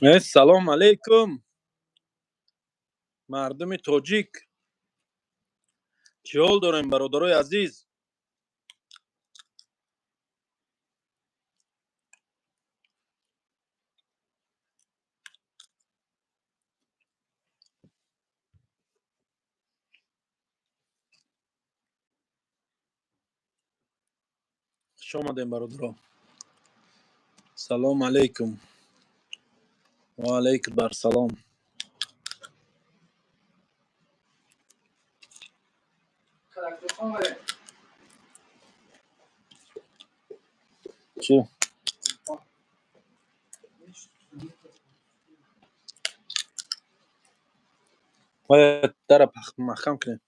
سلام علیکم مردم تاجیک. چه حال دارین برادرای عزیز؟ خوش آمدین برادران. سلام علیکم. و علیکم بر سلام. چی؟ باید در مخم کنیم.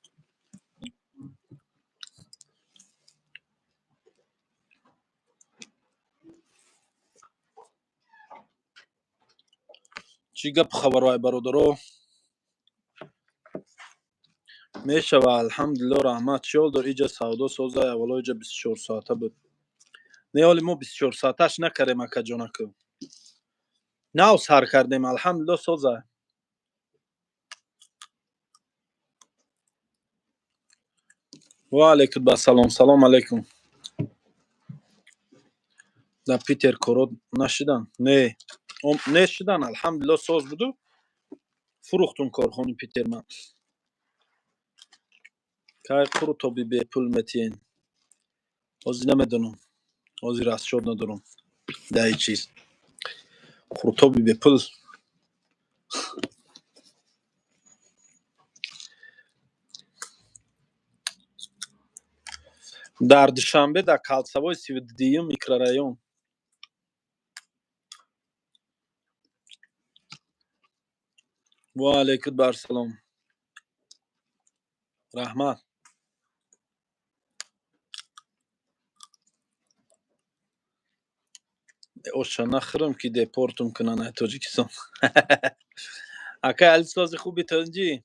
چی گپ خبرهای برادرو؟ میشوه الحمدلله رحمت. چه حال دار؟ ایجا سودا سازه اولا ایجا 24 ساعته بود. نه حالی ما 24 ساعتش نکردیم اکا جانکو. نه سر کردیم الحمدلله سازه. و علیکم بر سلام. سلام علیکم. در پیتر کارات نشدن؟ نه نشدن الحمدلله ساز بودو. فروختم کارخانه پیتر من. که خروطابی به پول متین آزی نمیدونم. آزی راست شد ندارم ده چیز خروطابی به پول. در دوشنبه در کالسوای 32 میکرورایون. و علیکم بر سلام رحمت. اوشا نخرم که دیپورتم کنن تاجیکستان. اکا علی ساز خوبی تنجی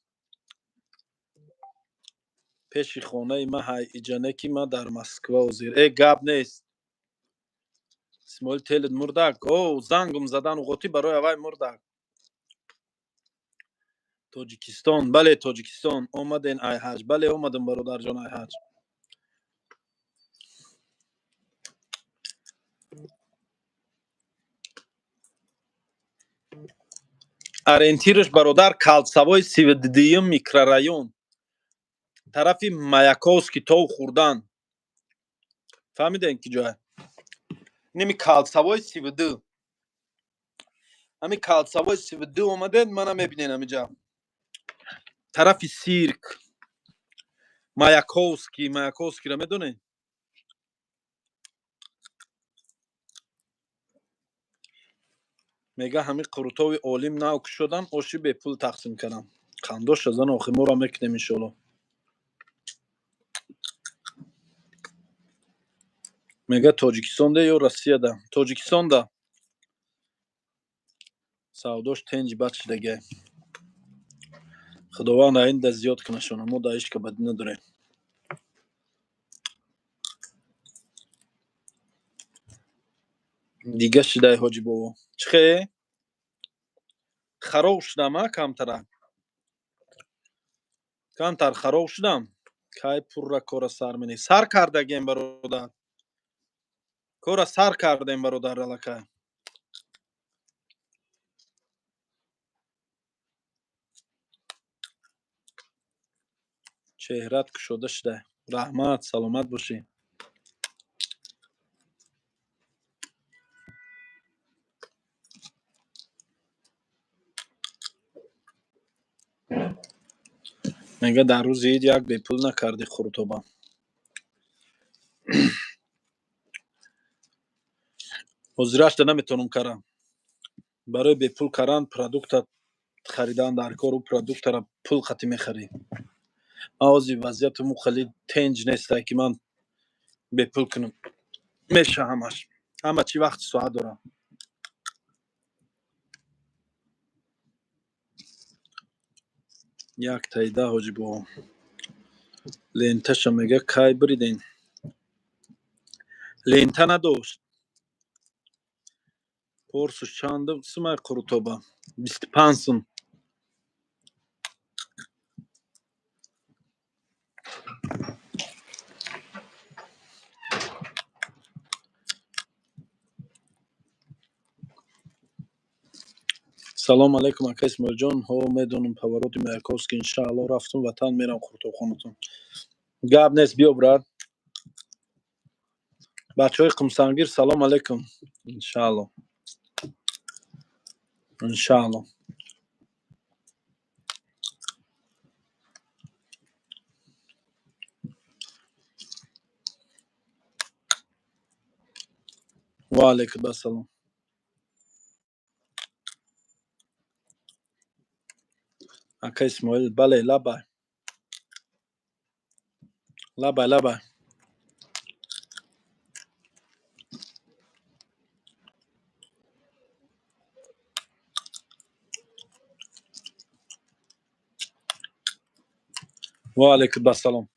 پیش خانه ما های ایجانه که ما در مسکو وزیر ای گاب نیست. اسماعیل تلد مردک او زنگم زدن و غوطی برای اوای مردک. تاجیکستان بله تاجیکستان آمدین ای حج. بله آمدم برادر جان ای حج. ориентираш бародар калцавои 32 микрорайон тарафи маяковский тов хурдан. фаҳмидем ки ҷоя ними калцавои 32 ҳами калцавои 32 омадед мана мебинен ҳамиҷа тарафи сирк маяковскийро медонед. мега ҳами қурутови олим нав кушодан оши бепул тақсим кардам. қандош азан охи моро мекунем иншоалло. мега тоҷикистонда ё россияда? тоҷикистонда. савдош тенҷи бачидага. худованд аинда зиёд кунашона. мо да ишка бадӣ надорем. дига шидай ҳоҷи бобо. чихе? хароб шудам а камтара. камтар хароб шудам. кай пурра кора сар менӣ. Сар кардагем бародар. кора сар кардем бародар аллакай. чеҳрат кушода шудай. раҳмат саломат бошӣ. мега дар рӯзи ид як бепул накарди хурӯтоба. ҳозирашда наметавонам карам. барои бепул кардан продукта харидан дар кору продуктара пул қати мехарӣ. ман ҳозир вазъияту мухалли тенҷ нестае ки ман бепул кунам. меша ҳамаш. ҳама чӣ вақти соат дорам. як тайда ҳоҷи бо ленташа мега кай бириден. лента надошт. پرسش چنده سمای قروتوبا 25 сум. салом алейкум ака исмоилҷон, ҳо медонам повороти Маяковский иншаалло рафтум ватан мерам қуртобхонатон. гап нест, биё брат. бачаҳои қумсангир салом алейкум. иншаалло. иншаалло. ва алейкум ассалом. ака исмоил, бале, лабай. лабай, лабай. ва алейкум ассалом.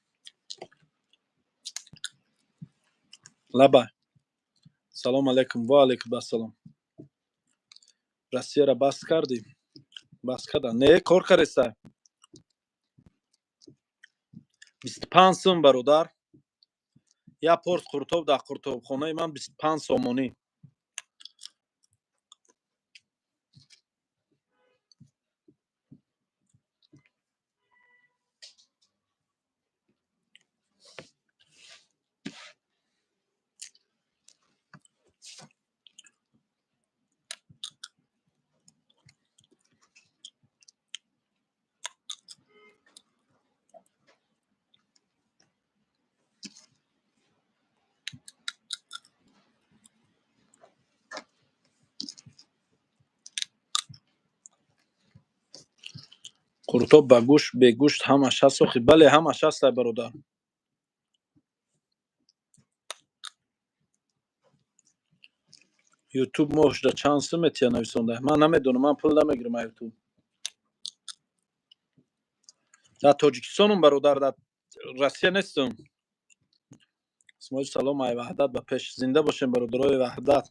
лабай. салом алейкум. ва алейкум ассалом. россияро бас кардӣ? бас карда? Не, кор кареста. 25 сум бародар. я порт қуртоб дар қуртобхонаи ман 25 сомонӣ. қуртоб ба гӯшт бегӯшт ҳамаш ҳаст охи. бале, ҳамаш ҳаст ай бародар. ютуб моҳшда чанд сум метия нависонда? ман намедонам, ман пул намегирам аз ютуб. дар тоҷикистонум бародар, дар россия нестам. исмоил салом, ай ваҳдат ба пеш. зинда бошем бародарои ваҳдат.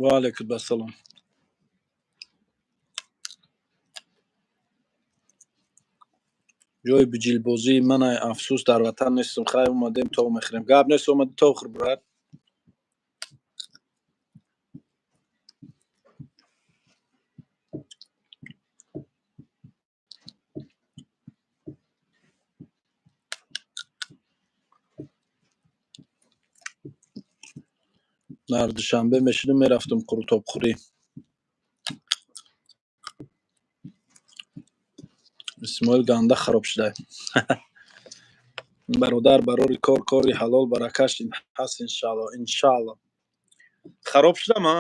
ва алейкум ассалом. ҷои биҷилбозии ман ай афсӯс дар ватан нестам. хай омадем тоғ мехӯрем. гап нест, омади тоғ хӯр брат. дар душанбе мешидум мерафтум қуртобхӯрӣ. исмоил ганда хароб шудай. бародар, барори кор, кори ҳалол, баракаш ҳаст иншаалло. иншаалло. хароб шудам а?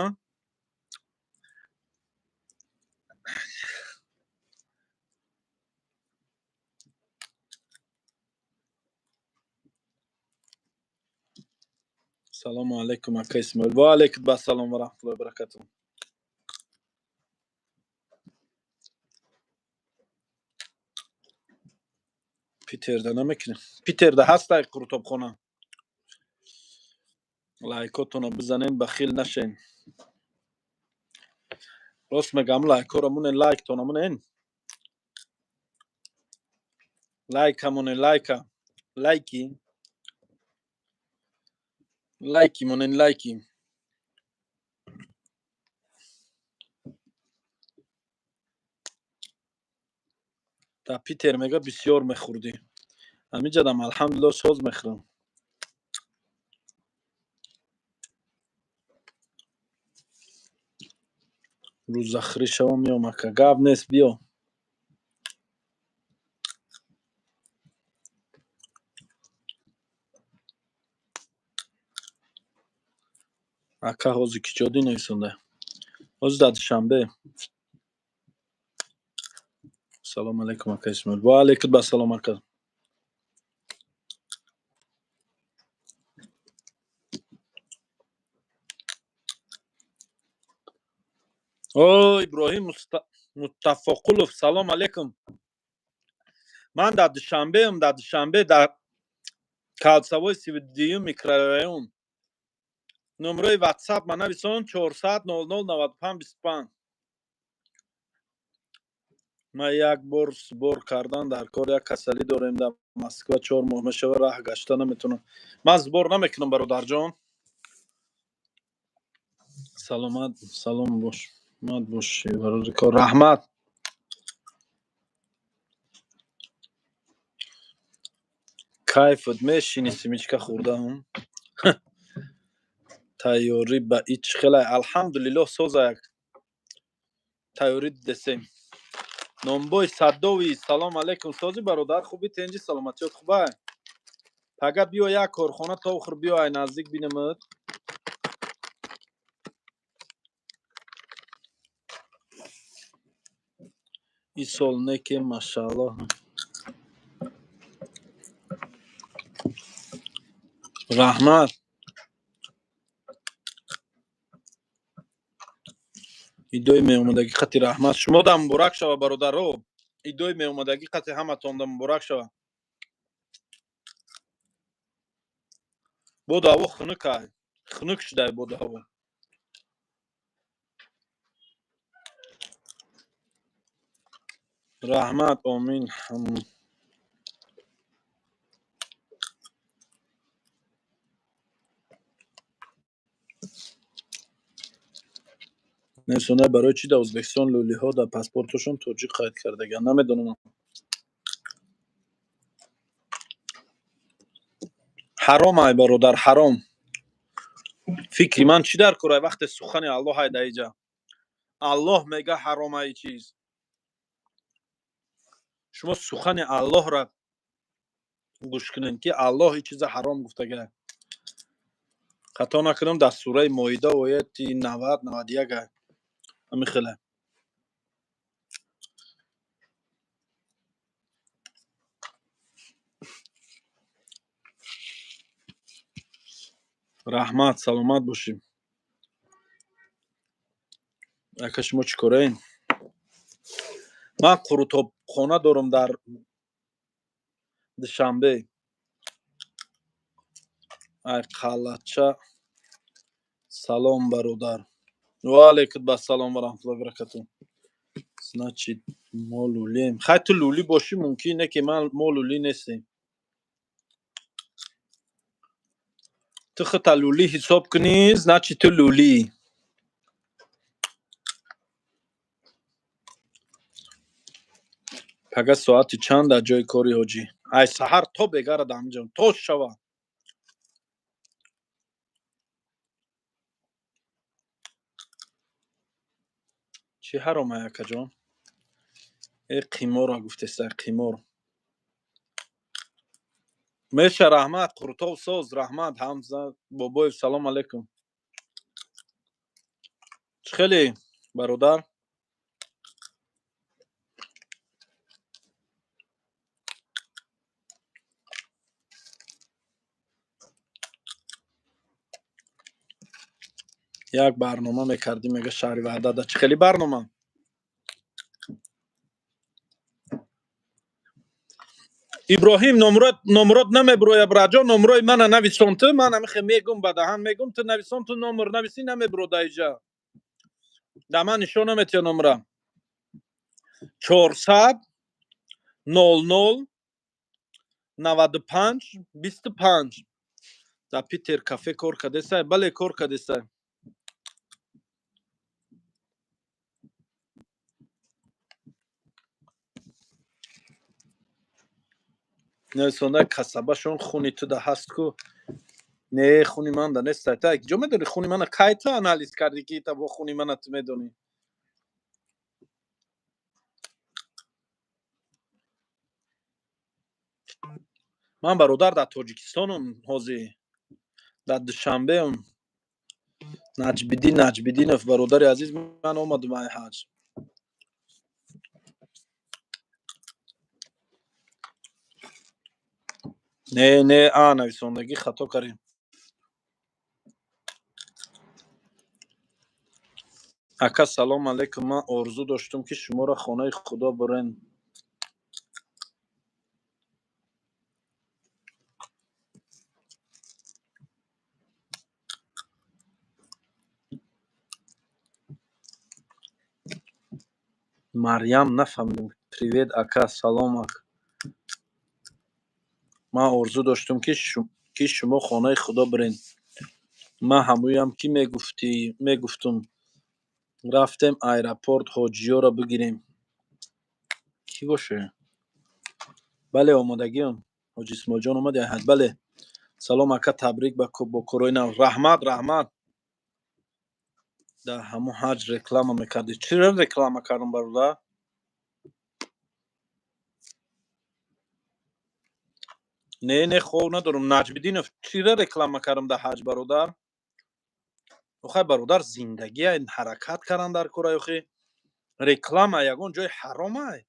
салому алейкум ака исмоил. ва алейкум ассалом ва раҳматуллоҳи ва баракатуҳ. питерда намекунем. питерда ҳастай қуртобхона. лайкотона бизанем, бахил нашен. рост мегам, лайкора мунен, лайктона мунен. лайка мунен, лайка. лайки. лайки мунен, лайки. та питер мега бисёр мехӯрдӣ. ҳамиҷадам алҳамдулиллоҳ соз мехӯрам. рӯзахӯрӣ шавам меом ака. гап нест, биё. ака ҳози киҷодӣ нависонда. ҳози дар душанбе. салому алейкум ака исмоил. ва алейкум ассалом ака. او ابراهیم متفقلوف سلام علیکم. من در دوشنبه در کالسوای 32 میکرورایون نمره واتساپ من نویسون 400 00 95 25. ما یک بار سبور کردن در کار یک کسلی داریم در مسکو 4 ماه میشه و راه گشته نمیتونم. من سبور نمیکنم برادر جان. سلامت سلام باش. مد باشی برادر کار رحمت. کیفت میشینی سیمیچکا خوردم. تیاری با ایچ خیلی الحمدلله سوزا یک تیاری دسیم. نمبوی صدوی سلام علیکم سازی برادر خوبی تنجی سلامتیت خوبه. پگه بیا یک کارخانه تا آخر بیا نزدیک بینمت. این سال نکه ماشاءالله. رحمت ایدوی می اومدگی خطی رحمت شما دم مبارک شوه برادر رو. ایدوی می اومدگی خطی همه تان دم مبارک شوه. بود هوا خنک خنک شده بود هوا. رحمت آمین. نمی‌دونم برای چی در ازبکستان لولی ها در پاسپورتشون توجیه قید کردگی نمیدونم. حرام ای برادر حرام. فکری من چی در کره وقت سخن الله های دایجا الله میگه حرام ای چیز. شما سخن الله را گوش کنین که الله این چیز حرام گفتگه. خطا نکنم در سوره مائده آیت 90 91 همین خیلی. رحمت سلامت باشیم. اگه شما چی کارین؟ من قروتاب خانه دارم در دوشنبه. ای قلچه سلام برادر. و علیکم السلام و رحمت الله و برکاته. значит ما لولیم. خیلی تو لولی باشی ممکنه که ما لولی نیستیم. تو خود لولی حساب کنی значит تو لولی. پگه ساعتی چند در جای کاری حاجی؟ ای سحر تو بگرد همجان تو شوه. چی حرامه یکا جان؟ ای قیمار را گفته سر قیمار. میشه رحمت قرطاو ساز رحمت حمزه بابای سلام علیکم. چی خیلی برادر؟ یک برنامه میکردی میگه شهری وحدت ده. چی خیلی برنامه؟ ابراهیم نمرات نمیبروی براجا نمرای من نویسون تو من همیخه میگم بدهن میگم تو نویسون تو نمر نویسی نمیبرو دایجا. در من نشون نمیتی نمره 400 00 95 25. در پیتر کافه کار کده سای بله کار کده سای. نویسونده کسبه شون خونی تو ده هست کو. نه خونی من ده نیست تا یک جا میدونی خونی من که تا انالیز کردی که تا با خونی من تو میدونی. من برادر در تاجیکستانم حاضی در دوشنبه ام نجبدینف برادر عزیز من آمد مای حج. نه نویسندگی خطا کردیم. ака салом алейкум. Ман орзу доштум ки шуморо хонаи худо бурен. марьям нафаҳмидам. Привет ака, салом ак. Ман орзу доштум ки шумо хонаи худо бурен. ман ҳамоям ки мегуфтум рафтем аэропорт ҳоҷиёро бигирем. кӣ боше? бале, омодагиам. ҳоҷи исмоилҷон омади аҳад? бале. салом ака, табрик бо корои нав. раҳмат. дар ҳамон ҳаҷ реклама мекардӣ. чиро реклама кардам бародар? не хоб надорам. наҷмиддинов, чиро реклама кардам дар ҳаҷ бародар? охай бародар, зиндагия ҳаракат кардан дар кора. охи реклама ягон ҷои ҳаромай.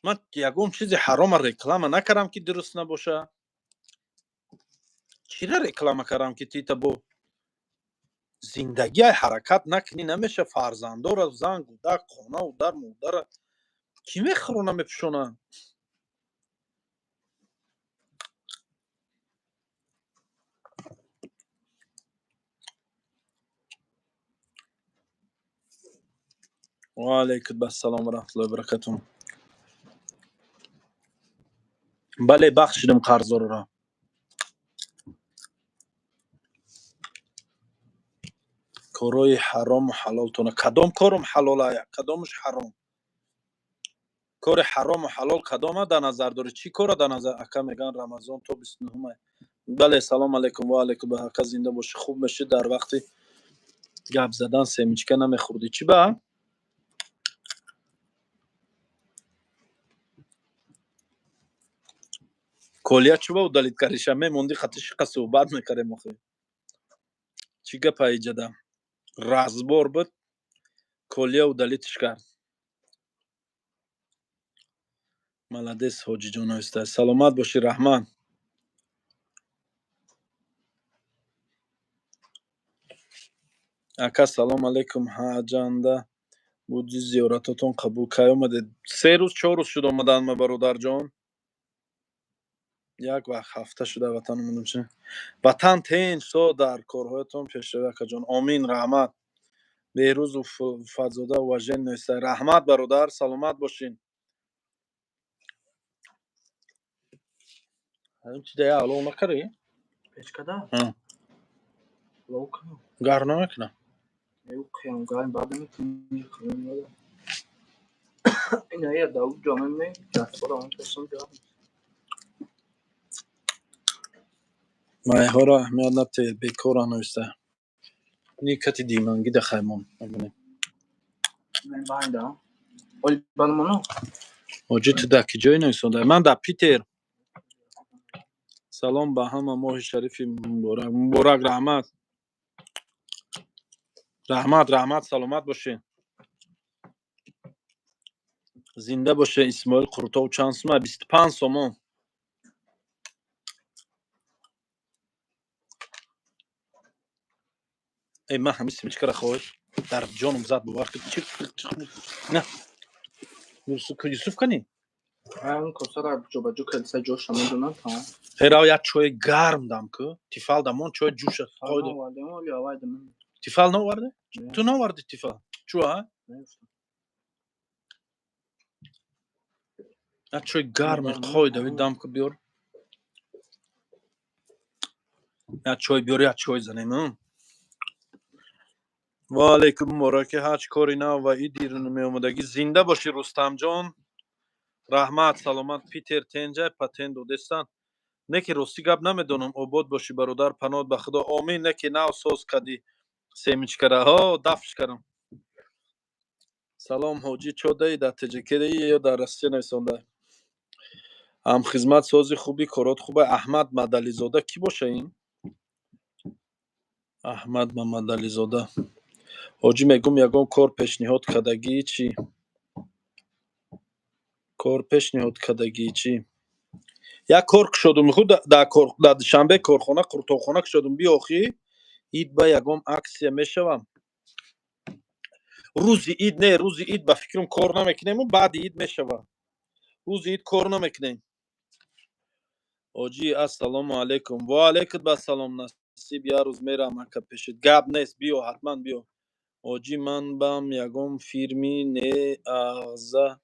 ман ягон чизи ҳарома реклама накардам ки дуруст набоша. чиро реклама кардам ки тита бо зиндагия ҳаракат накунӣ намеша. фарзандора, зан, гудак, хонаву дар, модара кӣ мехӯрона мепӯшона? ва алайкум ассалом ва раҳматуллоҳи ва баракатуҳ. бале, бахшидам қарзорро. корои ҳарому ҳалолтона. кадом корум ҳалолая, кадомаш ҳаром? кори ҳарому ҳалол кадома дар назар дорӣ? чӣ кора дар назар? ака мегӯянд рамазон то 29. бале, салом алейкум. ва алайкум. ака зинда бошӣ, хуб мешӣ. дар вақти гап задан семечка намехӯрдӣ? чӣ ба? колия чӯба удалит кариша мемонди хати шиқа суҳбат мекардем. охи чӣ гапа иҷада? разбор буд, колия удалитш кард. маладес ҳоҷиҷон оистай. саломат бошӣ. раҳмат. ака салом алейкум. ҳаҷанда буди зиёрататон қабул. кай омадед? 3 рӯз 4 рӯз шуд омаданма бародарҷон. як вақт ҳафта шуда ватан омадам. чи ватан тинч со дар корҳоятон пешравӣ акаҷон. омин. раҳмат. беҳрӯзу фазода уважен оистай. раҳмат бародар. саломат бошин. чидая алов накарӣ? печкада? Ловка. гарм намекунам. Юқем гайн баъда митунӣ хӯн яда. Ина я давуд ҷоме ме ҷасора он пешам ҷа. майҳоро аҳамият натоед, бекоран оистай. никати диманги да хаймон. Мен байда. Ой балмоно. ҳоҷи ту дар ки ҷой нависонда? ман дар Питер. салом ба ҳама. моҳи шарифи муборак. муборак. раҳмат. раҳмат. саломат бошед. зинда боше. исмоил қуртов чанд сомай? 25 сомон. ман ҳамин семечкаро хоҳед дар ҷонам зад бовар кӣ на юсуф кани Ҳам косара ҷобаҷо калса ҷоша медонам та. херав як чой гарм дам ку тифал дамон чой ҷуша қойд Вале оли авайда мен. тифал наварде? ту наварди тифал? чуа? як чой гарм қойд дам ку биёр. як чой биёр, як чой занем. ва алейкум мубораки ҳаҷ кори нав ва иди меомадагӣ. зинда бошӣ рустамҷон. раҳмат. саломат. питер тенҷай патент додестан. неки рости гап намедонам. обод бошӣ бародар. панот ба худо. омин. неки нав соз кади семечкараҳо дафш кардам. салом ҳоҷи чодаи дар таҷикии ё дар Россия нависонда. ҳамхизмат сози хуби корот хуба. аҳмад мадализода кӣ боша ин? аҳмад мамадализода. ҳоҷӣ мегум ягон кор пешниҳод кардагӣ чӣ? кор пешниҳод кардагӣ чӣ? як кор кушодум худ дар душанбе корхона қуртовхона кушодум биохӣ ид ба ягон аксия мешавам. روزی اید نه، روزی اید با فکرم کار نمیکنیم و بعد اید میشود. روزی اید کار نمیکنیم. آجی السلام علیکم. و علیکم السلام. نصیب یه روز میرم اکا پیشت. گپ نیست، بیو حتما بیو. آجی من بام یگم فیرمی نه اغزه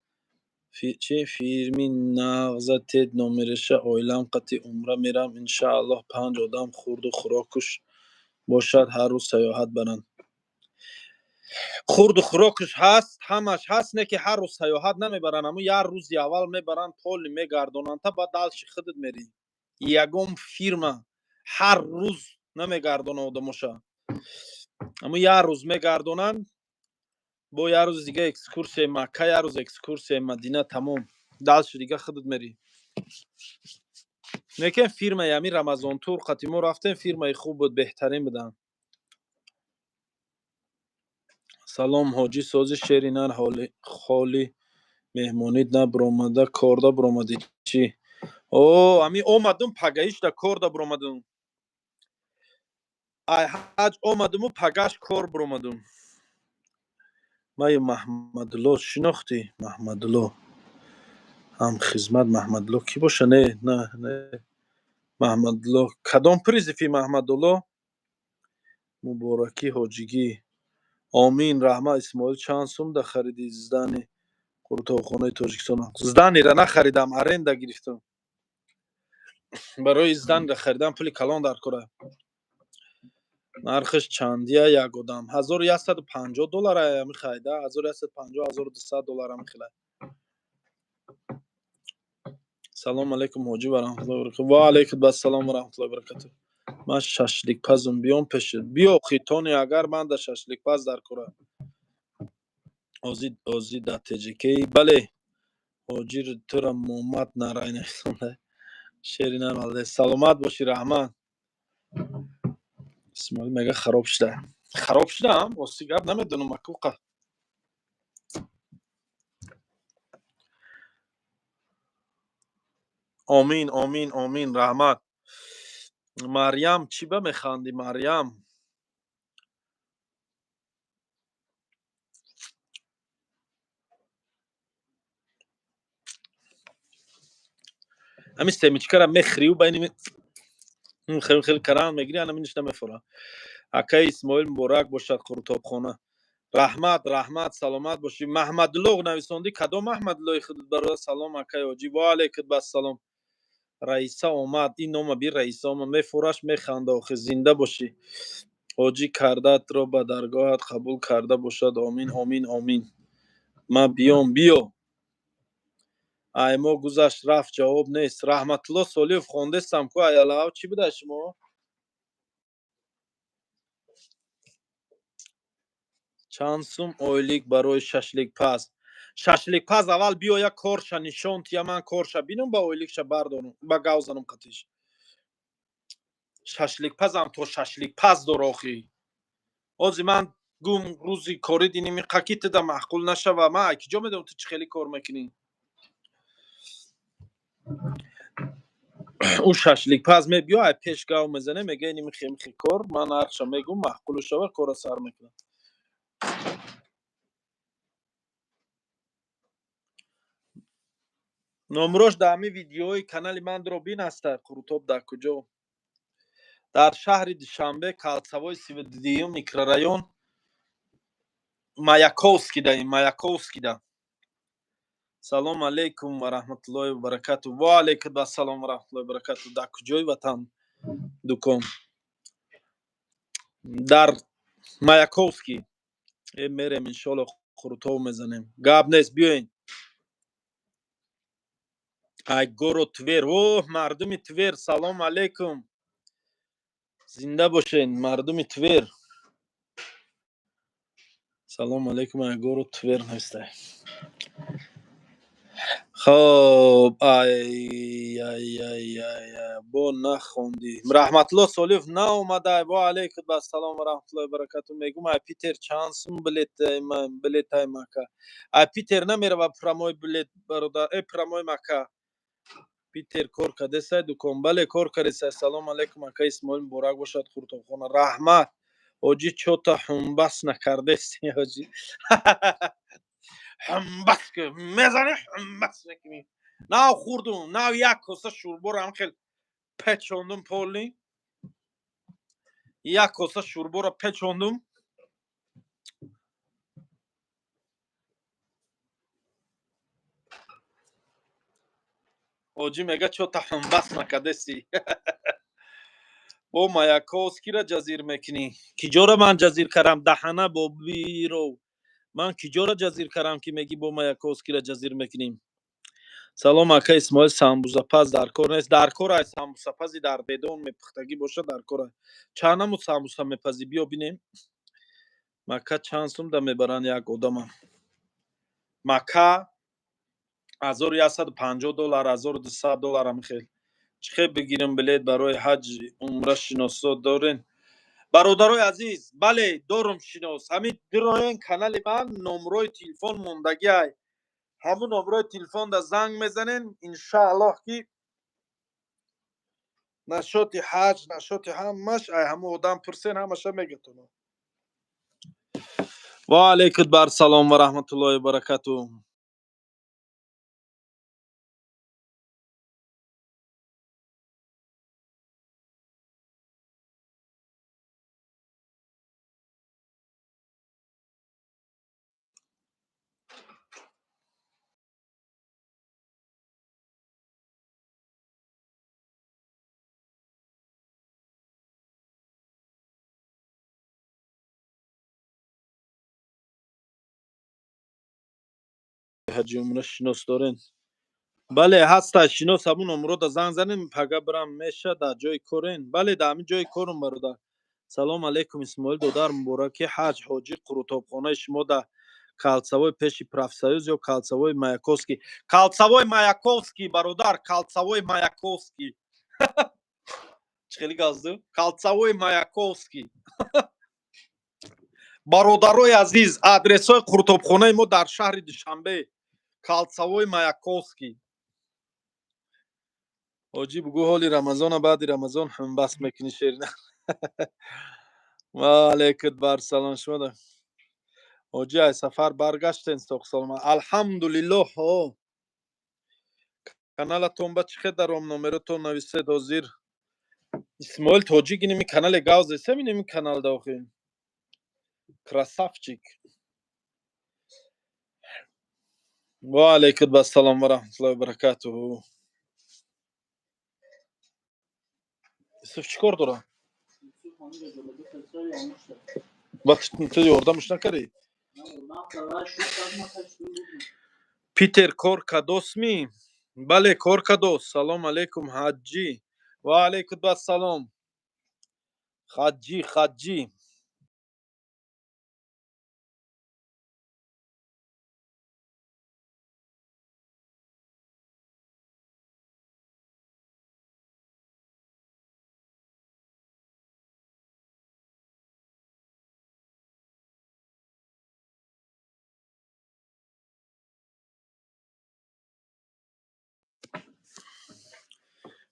چی فیرمی نغزه تید نمیرشه اویلم قطعی عمره میرم انشاءالله 5 آدم خورد و خوراکش باشد هر روز سیاحت برن. خورد و خوراکش هست، همش هست، نه که هر روز سیاحت نمیبرن، اما یه روز اول میبرن پول میگردونن تا بعد دالش خودت میری. یگم فیرما هر روز نمیگردونه آدموشا، اما یه روز میگردونن. با یه روز دیگه اکسکورسیه مکه، یه روز اکسکورسیه مدینه، تمام دالش دیگه خودت میری. نکن فیرما یمی رمضان تور قطیمو رفتن، فیرمای خوب بود، بهترین بدن. سلام حاجی سازی شیرینان حالی خالی مهمونید نبرامده کاردا برامدی چی؟ او امی اومدم پگایش دا کاردا برامدم. ای حاج اومدم و پگاش کار برامدم. مای محمدالله شناختی؟ محمدالله هم خدمت محمدالله کی باشه؟ نه محمدالله کدام پریزی محمدالله مبارکی حاجیگی. آمین رحمه اسماعیل چند سوم ده خریدی زدانی قرطاخانه تاجیکستان؟ زدانی را نخریدم، ارنده گرفتم. برای زدن را خریدم، پول کلان در کره. нархаш чандия як одам $1150 мехайда, $1150-1200 мехилад. салом алейкум ҳоҷӣ ва раҳматуллоҳи ва баракатуҳ. ва алейкум ассалом ва раҳматуллоҳи ва баракатуҳ. ман шашликпазам, биём пешат. биё хитони агар ман да шашликпаз дар кора. озид да теҷикӣ. бале ҳоҷир тура муҳаммад нарайнасонда. шерина малде саломат боши раҳмат. исмоил мега хароб шуда. хароб шудам? ости гап намедонам акуқа. آمین آمین آمین رحمت. مریم چی به میخندی مریم؟ همین سمیچکر هم میخری و بینی خیلی خیلی کران میگیری، همین نشته میفوره. اکای اسماعیل مبارک باشد قرطاب خانه. رحمت سلامت باشی. محمد الله نویساندی کدام محمد الله خودت برای سلام اکای آجی و علیکم السلام. رئیسه اومد، این نام بی رئیسه اومد میفورش میخنده آخه زنده باشی. حاجی کردت را به درگاهت قبول کرده باشد. آمین آمین آمین. ما بیام بیو. ایما گذشت رفت جواب نیست. رحمت الله سالیف خوندستم کو ایالا چی بوده شما؟ چند سوم اویلیک برای ششلیک پز. ششلیک پز اول بیا یک کارش نشان یا من کارش بینم با اویلیکش بردارم با گوزنم قطیش. ششلیک پزم تو ششلیک پز داراخی. آزی من گم روزی کاری دینی قاکیت ده معقول نشه و ما اکیجا میدم تو چه خیلی کار میکنی. او ششلیک پز می بیا پیش گاو میزنه میگه اینی خیلی کار من هرچه میگم معقول شوه کار سر میکنه. номрош дар ҳамин видеои канали мандро бинастад. қуртоб дар куҷо? дар шаҳри душанбе калцавои 32 микрорайон маяковскида. маяковскида. салом алейкум ва раҳматуллоҳи ва баракатуҳ. ва алейкум ассалом ва раҳматуллоҳи ва баракатуҳ. дар куҷои ватан дукон? дар маяковский. мерем иншоалло қуртоб мезанем. гап нест, биёен. ай горо твер. о мардуми твер салом алейкум. зинда бошен мардуми твер. салом алейкум. ай горо твер ҳастай. خب бо нахонди раҳматуллоҳ солиев на омада. ва алейкум ассалом ва раҳматуллоҳи ва баракатуҳ. мегум ай питер чанд сум билетай мака? ай питер намерава прамои билет бародар. прамои мака питер кор кардесай дукон? бале кор кардесай. салом алейкум ака исмоил муборак бошад қуртобхона. раҳмат حاجی چوتا همبس نکرده استی حاجی. همبس که میزنی همبس نکنی. نه خوردم نه یک کاسه شوربا رو هم خیلی پچوندم پولی. یک کاسه شوربا رو پچوندم. حاجی میگه چوتا همبس نکرده استی. با مایاکوسکی را جزیر میکنی. کجا را من جزیر کردم دهنه با بیرو. من کجا را جزیر کردم که میگی با مایاکوسکی را جزیر میکنیم. سلام اکا اسماعیل سامبوزاپز در کار نیست. در کار است سامبوزاپزی در بدون میپختگی باشه در کار است. چند نمود سامبوزا میپزی بیا بینیم. مکه چند سوم ده میبرن یک آدم. مکه $1150 $1200 هم خیلی. چه بگیرم بلیت برای حج عمره شناسا دارین؟ برادرای عزیز بله دارم شناس. همین درایین کانال من نمره تلفن موندگی های. همون نمره تلفن ده زنگ میزنین انشاءالله که نشاط حج نشاط همش ای همه آدم پرسین همش میگتونم. و علیکم بر سلام و رحمت الله و برکاته. حج عمره شناس دارین؟ بله هست شناس. همون نمره ده زنگ زنین پگه برم میشه در جای کورین. بله در همین جای کورم برادر. سلام علیکم اسماعیل دودر مبارکی حج حاجی قروتابخانه شما در کالцевой پیش پرافسایوز یا کالцевой مایاکوفسکی. کالцевой مایاکوفسکی برادر کالцевой مایاکوفسکی. خیلی گازدو کالцевой مایاکوفسکی. برادرای عزیز آدرسای قروتابخانه ما در شهر دوشنبه کالцевой مایاکوفسکی. حاجی بگو حالی رمضان بعد رمضان هم بس میکنی شیرینه. و علیکم بر سلام شما ده. حاجی از سفر برگشتین سوق سلام الحمدلله. ها کانالتون با چه درام نمرتون نویسه دازیر اسماعیل توجیگی نمی کانال گاز است می کانال داخل کراسافچیک. و علیکم بر سلام و رحمت الله و برکاته. یوسف چیکار داره؟ وقت تو یاردمش نکردی؟ پیتر کورکادوس می. بله کورکادوس. سلام علیکم حاجی. و علیکم بر سلام خاجی.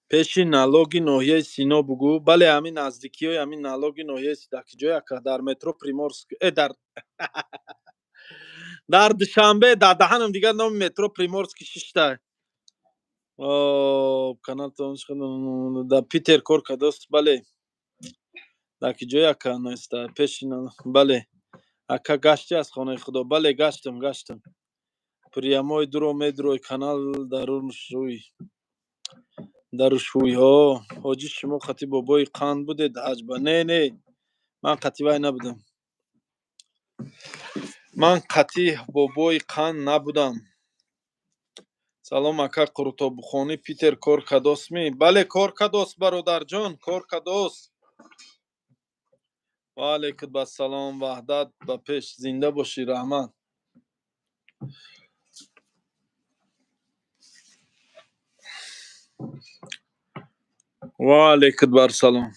پیشی نالوگی نوحیه سینا بگو. بله همین نزدیکی های همین نالوگی نوحیه سیداکی جای که در مترو پریمورسک در دوشنبه در دهنم دیگر نام مترو پریمورسک ششته. کانال تونش در پیتر کورکادوس. بله در کی جای که نیسته پیشی بله اکا گشتی از خانه خدا. بله گشتم پریامای درو میدروی کانال در شوی ها. حاجی شما خطی بابای قند بودید عجبا. نه من قطی وای نبودم. من قطی بابای قند نبودم. سلام اکا قروتابخانی پیتر کورکادوس می. بله کورکادوس برادر جان کورکادوس. و علیکم با سلام وحدت با پیش زنده باشی رحمت. و علیکم بر سلام.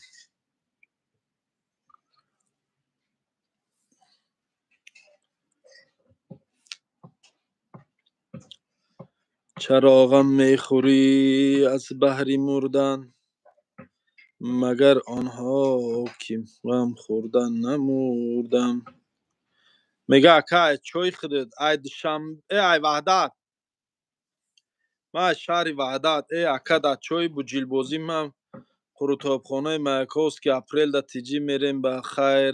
چرا غم میخوری از بحری مردن مگر آنها که غم خوردن نمردم. میگه اکا چوی خودت ای دوشنبه ای وحدت ما از شهر وحدت ای اکا دا چوی بو جیلبازی من قروتابخانه مایکوس که اپریل دا تیجی میریم به خیر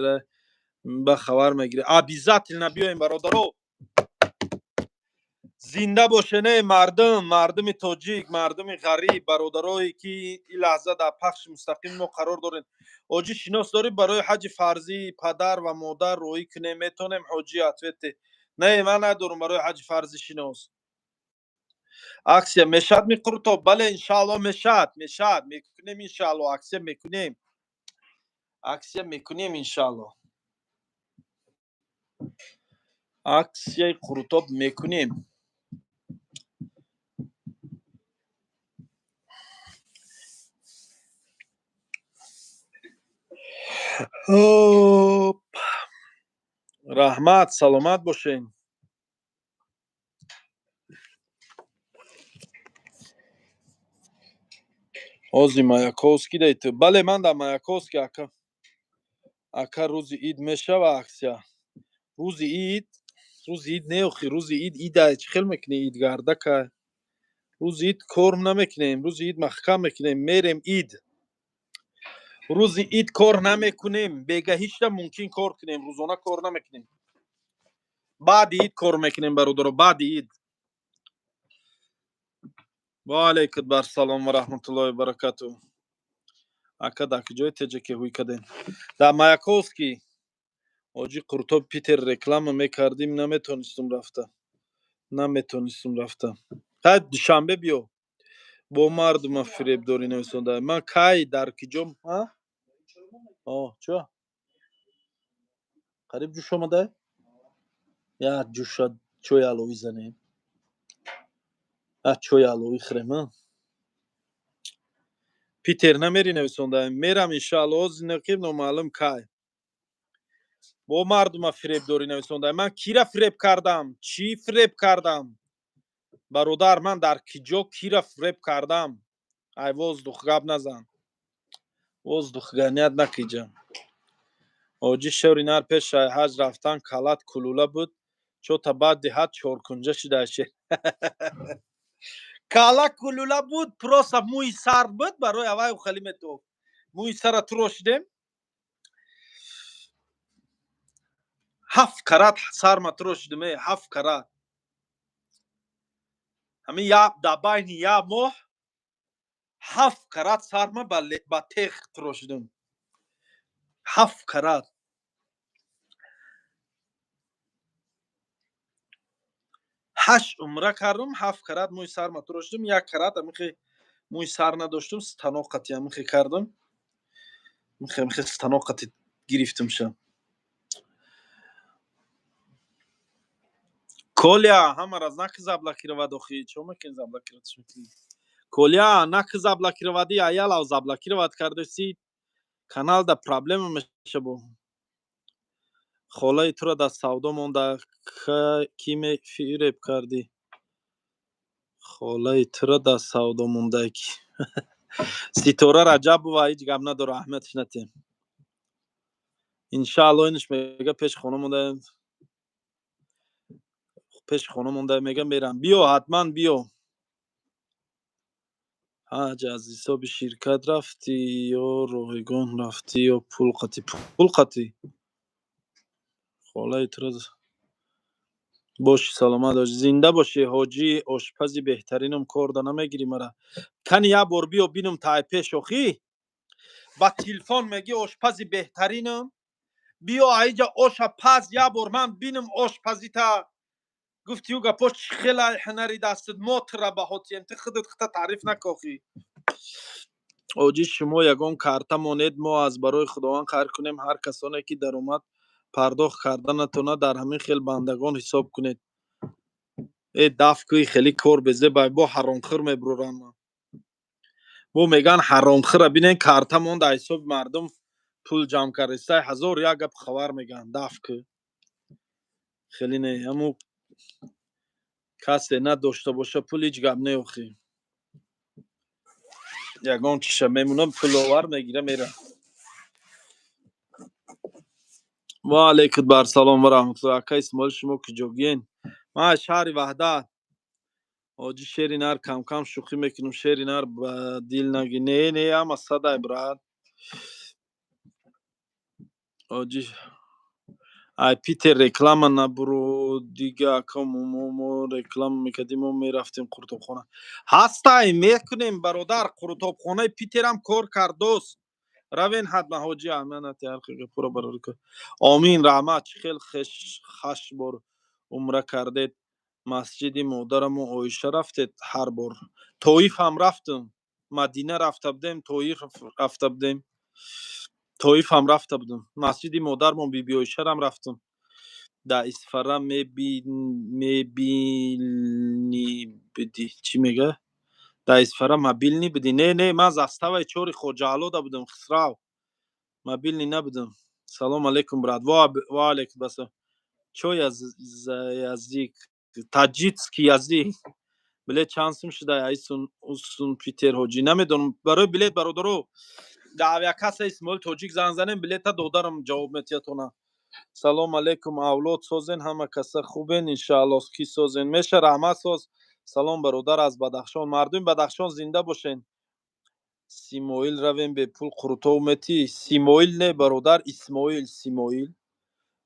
به خبر میگیره ابیزت نبیایم برادرو زنده باشنه مردم تاجیک مردم غریب برادرایی که این لحظه در پخش مستقیم ما قرار دارین حاجی شناس داری برای حج فرضی پدر و مادر روی کنه میتونیم حاجی اتویت نه من ندارم برای حج فرضی شناس اکسیه میشد میقرو تا بله انشالله میشد میکنیم انشالله اکسیه میکنیم انشالله اکسیه قروتاب میکنیم رحمت سلامت باشین اوزی مایاکوسکی دیت بله من در مایاکوسکی اکا روزی اید میشه و اکسیا روزی اید نیوخی روزی اید چی خیل میکنی اید گرده که روزی اید کار نمیکنیم روزی اید محکم میکنیم میریم اید روزی اید کار نمیکنیم بگه هیچ ممکن کار کنیم روزانه کار نمیکنیم بعد اید کار میکنیم برادر بعد اید و علیکم بر سلام و رحمت الله و برکاته اکا دا کجای تیجه که ہوی کدین در مایاکوسکی آجی قرطاب پیتر رکلام میکردیم نمیتونستم رفتم تا دوشنبه بیو با مردم فریب داری نویسنده من کای در کجام ها چه قریب جوش آمده یا جوش چوی علوی زنیم چوی علوی خریم پیتر نمیری نویسنده میرم انشاءالله از نقیب نمعلوم کای با مردم فریب داری نویسنده من کی را فریب کردم چی فریب کردم برادر من در کجا کی را فریب کردم ای воздух گپ نزن воздух گنیت نکیجم حاجی شورینار پیش حج رفتن کلات کلوله بود چو تا بعد دهات چورکنجه شده شه کالا کلوله بود پروسا موی سر بود برای اوای و خلیم تو موی سر تروشدیم 7 کرات سر ما تروشدیم 7 کرات همین یا دباین یا ماه 7 کرات سر ما با تیخ تروشدیم 7 کرات 8 عمره کردم 7 کرات موی سر ما تروشدیم 1 کرات همیخی موی سر نداشتم ستانوقتی همیخی کردم میخه ستانوقتی گرفتم شم کولیا همه از نک زبلکی رو وداخی چه میکنی زبلکی رو تشمیکنی کولیا نک زبلکی رو ودی ایال او زبلکی رو ود کرده سی کانال دا پرابلم میشه بو خالای تو رو دا سودا مونده کی فیرب کردی خالای تو رو دا سودا مونده کی ستاره رجب و هیچ گم نداره احمدش نتیم انشالله اینش میگه پیش خونه مونده میگه میرم بیو حتما بیو حاج از حساب شرکت رفتی یا رایگان رفتی یا پول قطی خالای ترز باشی سلامت باش زنده باشی حاجی آشپزی بهترینم کار دا نمیگیری مرا کنی یه بار بیا بینم تایپه شوخی با تلفن میگی آشپزی بهترینم بیا اینجا آشپز یه بار من بینم آشپزی تا گفتی یوگا پاش خیلی هنری دستت موتر به هاتی انت خودت تعریف نکاخی اوجی شما یگان کارتا مونید ما از برای خداوند خیر کنیم هر کسانی که در اومد پرداخت کردن نتونه در همین خیل بندگان حساب کنید ای دفکوی خیلی کار بزه با حرامخور میبرورن بو میگن حرامخور بینین کارتا مون در حساب مردم پول جمع کرده 1000 یک گپ خبر میگن دفکو خیلی نه همو کسی نداشته باشه پول هیچ گپ نیوخی یگان چیشه میمونم پلوور میگیره میره. و علیکم بر سلام و رحمت الله. اکا اسمال شما کجاگین؟ ما شهر وحدت. آجی شعری نر کم کم شوخی میکنم، شعری نر با دیل نگی. نه نه اما صدای براد آجی ای پیتر رکلام نبرو دیگه. اکا مو رکلام میکردیم و میرفتیم قرطب خانه. هستای میکنیم برادر. قرطب خانه پیترم کار کرد دوست. روین حتما حاجی امانت حقیقی پورا برار که آمین رحمت خیل خش بار عمره کردید. مسجد مادرم و عایشه رفتید هر بار. طایف هم رفتم، مدینه رفته بودیم، طایف رفته بودیم، طایف هم رفته بودم. مسجد مادرم و بی بی عایشه هم رفتم. در اسفره میبینی بدی چی میگه؟ در اسفره مبیلنی بدی. نه نه من زستوی چوری خوجالو دا بودم خسرو مبیلنی نبودم. سلام علیکم براد. و علیکم بس چوی از یزدیک تاجیتسکی یزدی بلیت چانسم شده ایسون اوسون پیتر هوجی نمیدونم برای بلیت برادرو دعوی کس اسمال توجیک زنگ زنیم بلیت دودارم جواب میتیتونه. سلام علیکم اولاد سوزن همه کسا خوبین انشاءالله. کی سوزن میشه رحمت سوز. سلام برادر از بدخشان. مردم بدخشان زنده باشین. سیموئیل رویم به پول قروتو متی. سیموئیل نه برادر اسماعیل. سیموئیل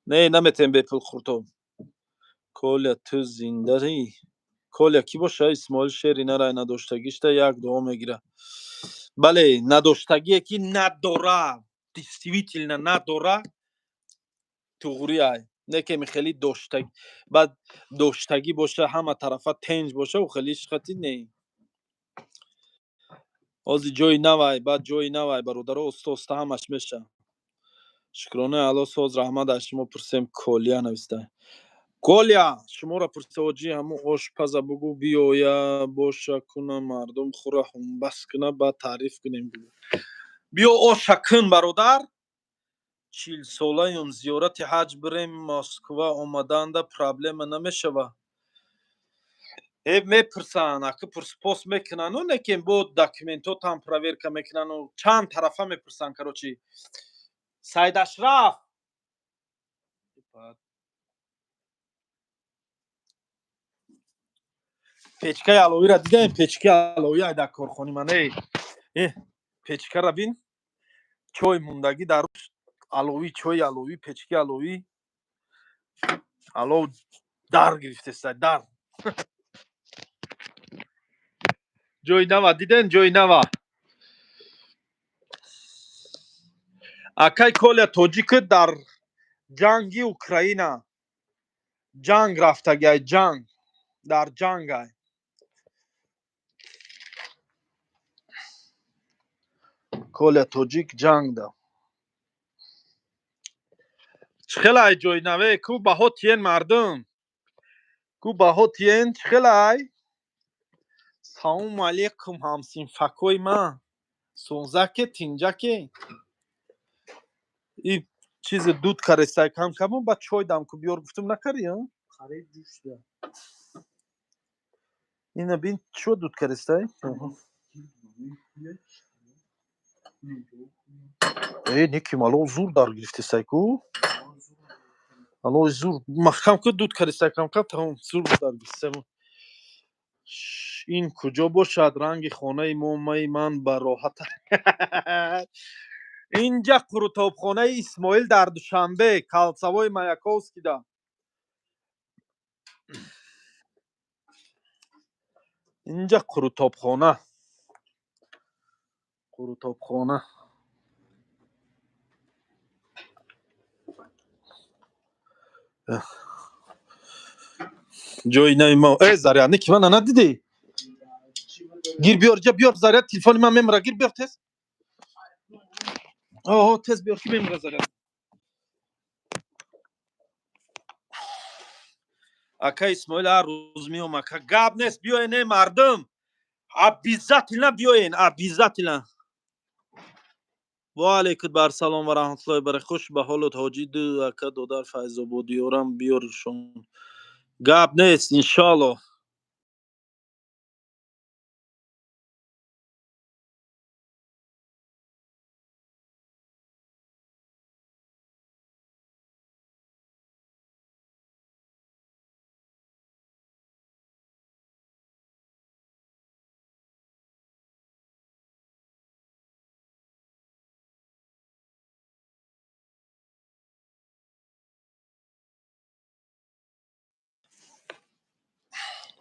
نه نمیتیم به پول قروتو. کل تو زنده ای کل کی باشه اسماعیل شعری نرای نداشتگیش تا یک دو میگیره. بله نداشتگی کی نداره دیستیویتیل نداره توغوری ای نه که خیلی داشتگی بعد داشتگی باشه همه طرفه تنج باشه و خیلیش خطی نه. آزی جوی نوای بعد جوی نوای برادر استوسته همش میشه. شکرانه الله سوز رحمت از شما پرسیم کولیا نوشته. کولیا شما را پرسوجی همون آشپزه بگو بیایا باشه کنه مردم خوره هم بس کنه بعد تعریف کنیم بگو. بیا آشکن برادر 40 ساله ام زیارت حج بریم مسکو آمدن ده پرابلم نمیشوه. میپرسن اگه پرسپوس میکنن و نکیم بود داکیمنتو تام پراویرکا میکنن و چند طرفه میپرسن کروچی سید اشرف پچکه علوی را دیدیم. پچکه علوی ای در کارخانی من ای پچکه را بین چای موندگی در علوی چای علوی پچکه علوی علو در گرفته است در جوی نوا دیدن جوی نوا اکای کل توجیک در جنگی اوکراینا جنگ رفته گای جنگ در جنگ ای کل توجیک جنگ ده چخلای جوی نوه کو بها تین مردم کو بها تین چخلای سلام علیکم همسین فکوی من سونزاکه تینجاکه این چیز دود کرستای کم کم با چای دم کو بیار گفتم نکردی ها خرید جوش ده اینو بین چو دود کرستای نیکی مالو زور دار گرفته سایکو مالو زور محکم که دود کرستای کم کم تمام زور دار گرفته. این کجا باشد رنگ خانه مومی من به راحت اینجا قروتابخانه اسماعیل در دوشنبه کالسوای مایاکوسکی ده. اینجا قروتابخانه جوی نیما ای زریانی که من ندیدی گیر بیار جا بیار زریان تلفن من میمره گیر بیار تز تز بیار که میمره زریان اکا اسماعیل هر روز میوم اکا گاب نیست بیاین ای مردم عبیزت اینا بیاین عبیزت اینا. و علیکم بر سلام و رحمت الله بر خوش به حالت حاجی دو اکا دودار فیض آبادیارم بیارشون گاب نیست انشالله.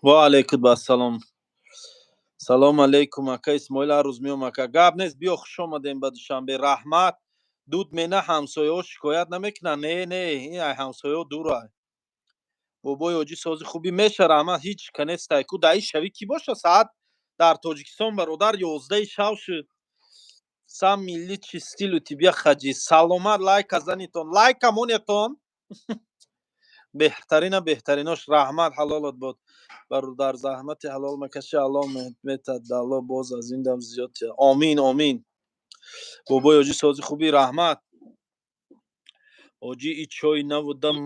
ва алейкум ассалом. Салом алейкум ака Исмоил ҳар рӯз меом ака. Гап нест, биё хуш омадем ба душанбе. Раҳмат дуд мена ҳамсояҳо шикоят намекунанд. Не, ин ай ҳамсояҳо дурай. бобои ҳоҷи сози хуби меша раҳмат ҳеҷ канестай ку даи шави кӣ боша саат дар Тоҷикистон бародар 11 шав шуд. Сам милли чи стилу тибия хаҷи. Саломат лайка занитон. Лайка монетон. беҳтаринош раҳмат ҳалолат бод. бародар заҳмати ҳалол макаши Аллоҳ метад. Аллоҳ боз аз ин дам зиёд я. Амин. бобои ҳоҷи сози хуби раҳмат. ҳоҷи и чой навудам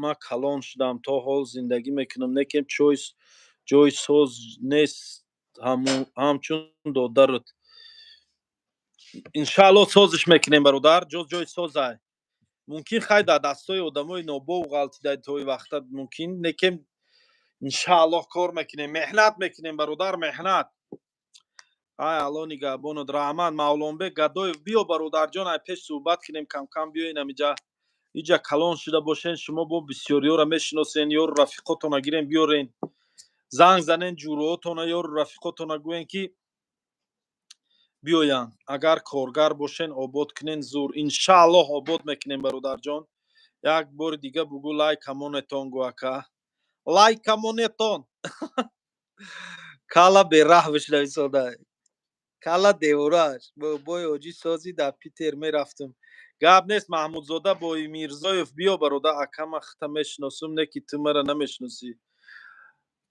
ма калон шудам. То ҳол зиндагӣ мекунам. Некем ҷои соз нест ҳамчун додаруд. иншааллоҳ созиш мекунем бародар. ҷои созай. мумкин хай дар дастҳои одамои нобову ғалтидай тои вақта мумкин некем иншааллоҳ кор мекунем. меҳнат мекунем бародар, меҳнат. ай Аллоҳ нигаҳбонот. раҳмат Мавлонбек Гадоев биё бародарҷон ай пеш суҳбат кунем кам биёин амиҷа. иҷа калон шуда бошен шумо бо бисёриёро мешиносен ёру рафиқотона гирен биёрен. занг занен ҷуроҳотона ёру рафиқотона гӯен ки биёянд. агар коргар бошен обод кунен зур. иншааллоҳ обод мекунем бародарҷон. як бори дига бугӯ лайкамонетон гӯ ака. лайкамонетон. кала бераҳмш нависодай. кала девораш. бобои ҳоҷи сози дар Питер мерафтум. гап нест Маҳмудзода бои Мирзоев биё бародар акама хита мешиносум не ки ту мара намешиносӣ.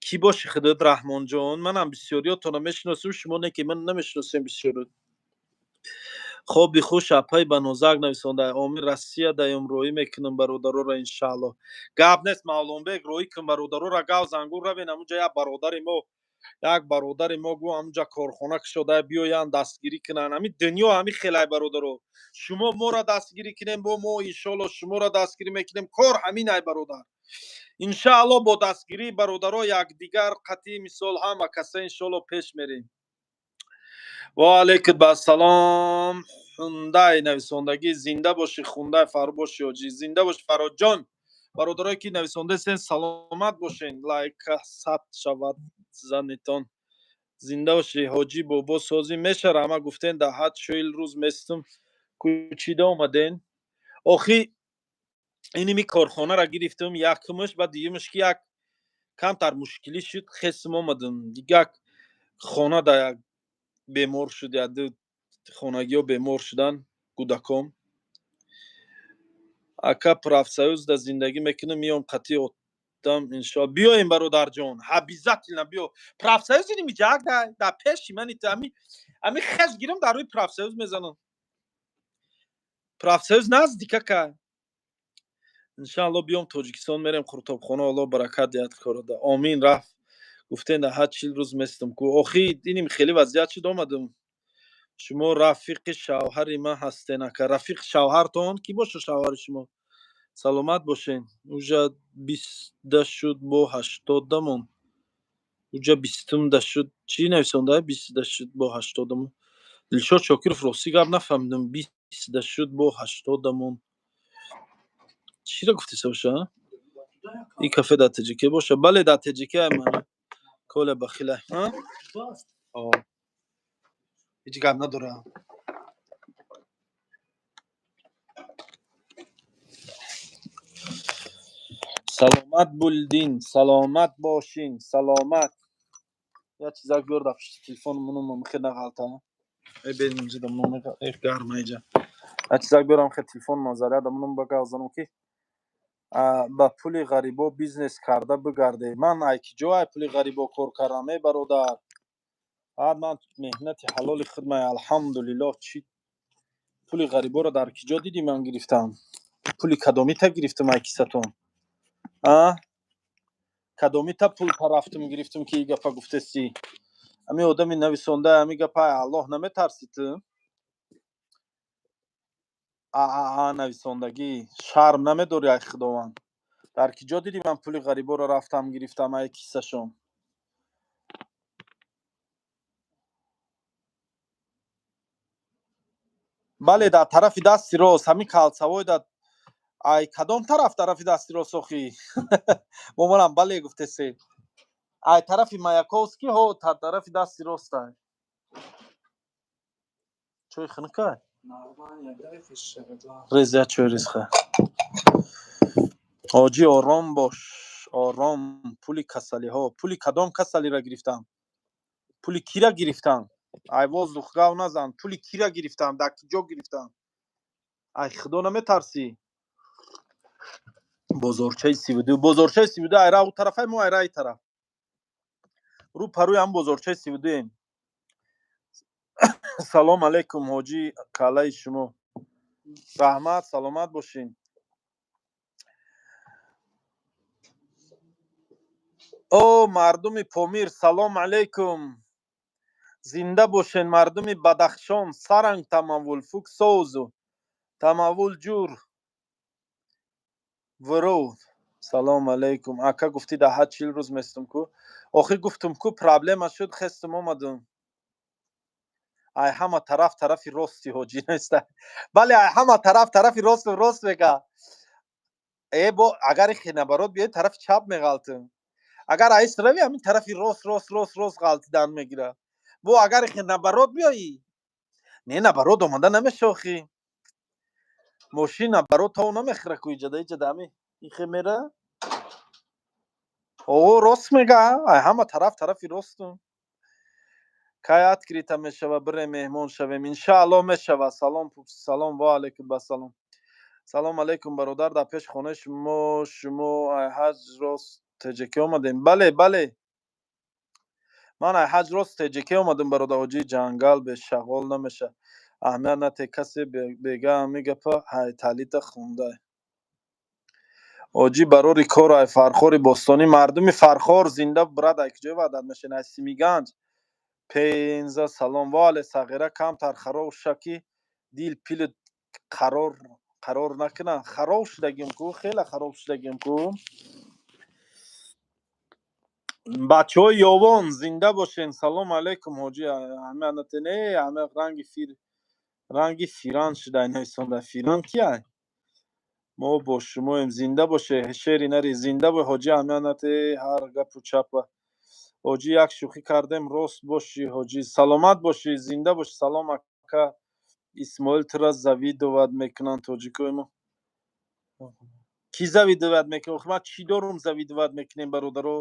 кӣ боши худод раҳмонҷон? манам бисёриётона мешиносум шумо не ки ман намешиносем бисёриёт. хоби хуш апай ба нозак нависондай. Омин Россия даём роҳӣ мекунам бародароро иншааллоҳ. гап нест Мавлонбек роҳӣ кун бародароро гав зангур равен амуҷа як бародари мо гӯ амуҷа корхона кушода биёянд дастгирӣ кунанд. ҳами дунё ҳами хелай бародаро. шумо моро дастгирӣ кунем бо мо иншоаллоҳ шуморо дастгирӣ мекунем. кор ҳаминай бародар. иншааллоҳ бо дастгирии бародаро якдигар қатъи мисол ҳама каса иншоаллоҳ пеш мерем. ва алейкум ассалом. хундай нависондагӣ зинда бошӣ. хундай фарбоши ҳоҷӣ зинда бош фароҷон. бародарое ки нависондаистен саломат бошен. лайка 100 шавад занитон. зинда бошӣ. ҳоҷи бобо сози меша раҳмат гуфтен дар ҳад шӯил рӯз местум кӯчида омаден. охи иними корхонара гирифтум якумш ба дуюмш ки як камтар мушкилӣ шуд хесм омадам. як хона да як бемор шуд. як ду хонагиҳо бемор шудан кӯдаком. ака профсоюз да зиндагӣ мекунам миём қатъи отам иншоаллоҳ. биёем бародарҷон. обязательно биё. профсоюз иними ҷак да пеши мани ту ами хеш гирам дар рӯи профсоюз мезанам. профсоюз наздика ка. иншааллоҳ биём Тоҷикистон мерем хуртобхона Аллоҳ баракат диҳад корода. Амин рафт. гуфтен дар ҳад 40 рӯз местум ку. охи иним хеле вазъият шуд омадам. шумо рафиқи шавҳари ман ҳастен ака. рафиқи шавҳартон ки боша шавҳари шумо? саломат бошен. уҷа 20 шуд бо 80 уҷа 20 шуд. чӣ нависонда 20 шуд бо 80? Дилшод Шокиров рости гап нафаҳмидам. 20 шуд бо 80. чиро гуфтиса боша? ин кафе дар Таҷикия боша? бале дар Таҷикия ман коле бахила. ҳеҷ гап надорам. саломат булдин. саломат бошин. саломат. як чизак биёр дар пишти телефонмон мехе нағалта. бен инҷа дамон гарма инҷа. як чизак биёрам хе телефонмон заряд дамон багав занам ки ба пули ғарибо бизнес карда бигарде. ман айкиҷо ай пули ғарибо кор кардам бародар. ман меҳнати ҳалоли худмай алҳамдулиллоҳ. чӣ пули ғариборо дар киҷо диди ман гирифтам? пули кадомита гирифтам ай кисатон? кадомита пулта рафтум гирифтум ки ин гапа гуфтесӣ? ҳамин одами нависонда ҳамин гапа Аллоҳ наметарсӣ ту? нависондагӣ шарм намедори ай худованд? дар киҷо диди ман пули ғариборо рафтам гирифтам ай киссашон? бале дар тарафи дасти рост ҳамин калцавой да ай кадом тараф тарафи дасти рост охи? бо манам бале гуфтесе. ай тарафи Маяковский ҳо та тарафи дасти ростай чой хинкай резя чой ризха ҳоҷи ором бош ором пули касалиҳо пули кадом касалиро гирифтам пули кира гирифтам ай воздух гав назан пули кира гирифтам дар киҷо гирифтам ай худо наметарсӣ бозорчаи 32 айра у тарафай мо айра и тараф рӯ парӯи ҳам бозорчаи 32 салом алейкум ҳоҷи калаи шумо раҳмат саломат бошин о мардуми помир салом алейкум зинда бошен мардуми бадахшон саранг тамавул фуксозу тамавул ҷур вурӯ салом алейкум ака гуфти да 8-40 рӯз местум ку охир гуфтум ку проблема шуд хестум омадум ай ҳама тараф тарафи рости ҳоҷи неста бале ай ҳама тараф тарафи росту рост мега бо агар хинабарот биёд тарафи чап меғалтим агар айс рави ҳамин тарафи рост ғалтидан мегира бо агар хинабарот биёӣ не набарот омада намешохӣ мошин набарот тав намехӯра ку иҷада ҳами ихе мера о рост мега ай ҳама тараф тарафи росту кай открита мешава бире меҳмон шавем иншаалло мешава салом пупси салом ва алейкум басалом салом алейкум бародар дар пеш хонаи шумо ай ҳаҷ рост теҷеке омадем бале ман ай ҳаҷ рост теҷеке омадам бародар ҳоҷи ҷангал бешағол намеша аҳамият нате касе бега мегапа ҳай талита хундай ҳоҷи барори кор ай фархори бостонӣ мардуми фархор зинда брат ай куҷои ваҳдат мешен ай симиганҷ пенза салом ва але сағира камтар харов шаки дил пили қарор накунад харов шудагим ку хеле хароб шудагим ку бачаҳои ёвон зинда бошен салом алейкум ҳоҷи ҳамеанатене ҳаме ранги фиран шуда инҳоисонда фиран кияй мо бо шумоем зинда боше шери нари зинда бо ҳоҷи ҳамеанате ҳар гапу чапа ҳоҷи як шӯхӣ кардем рост бошӣ ҳоҷи саломат бошӣ зинда бошӣ салом ака исмоил тура завидоват мекунанд тоҷикои мо кӣ завидоват мекунад охи ман чӣ дорум завидоват мекунем бародаро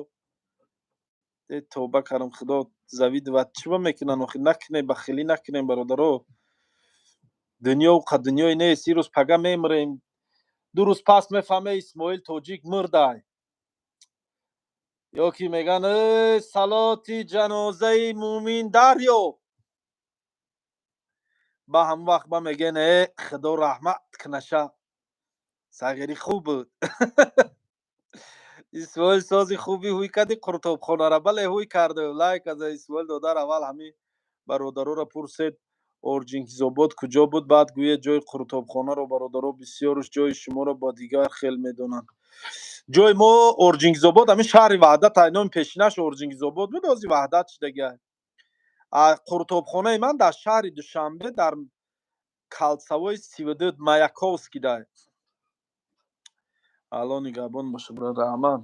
тоба кардам худо завидоват чиба мекунанд охи накунем бахилӣ накунем бародаро дунё ка дунёи нест ирӯз пага мемурем ду рӯз пас мефаҳме исмоил тоҷик мурдай ё ки меган салоти ҷанозаи муъмин дарёб ба ҳам вақт ба мегӯем худо раҳмат кунаша сағири хуб буд исмоил сози хуби ҳуй кади қуртобхонара бале ҳуй карду лайк аз исмоил додар аввал ҳами бародароро пурсед орҷингизобод куҷо буд баъд гӯед ҷои қуртобхонаро бародаро бисёрш ҷои шуморо ба дигар хел медонанд ҷои мо орҷингизобод ҳамин шаҳри ваҳдат айноми пешинаш орҷингизобод буд ози ваҳдат шудагиай қуртобхонаи ман дар шаҳри душанбе дар калцавои 32 Маяковский дай алло нигаҳбон боша брат раҳмат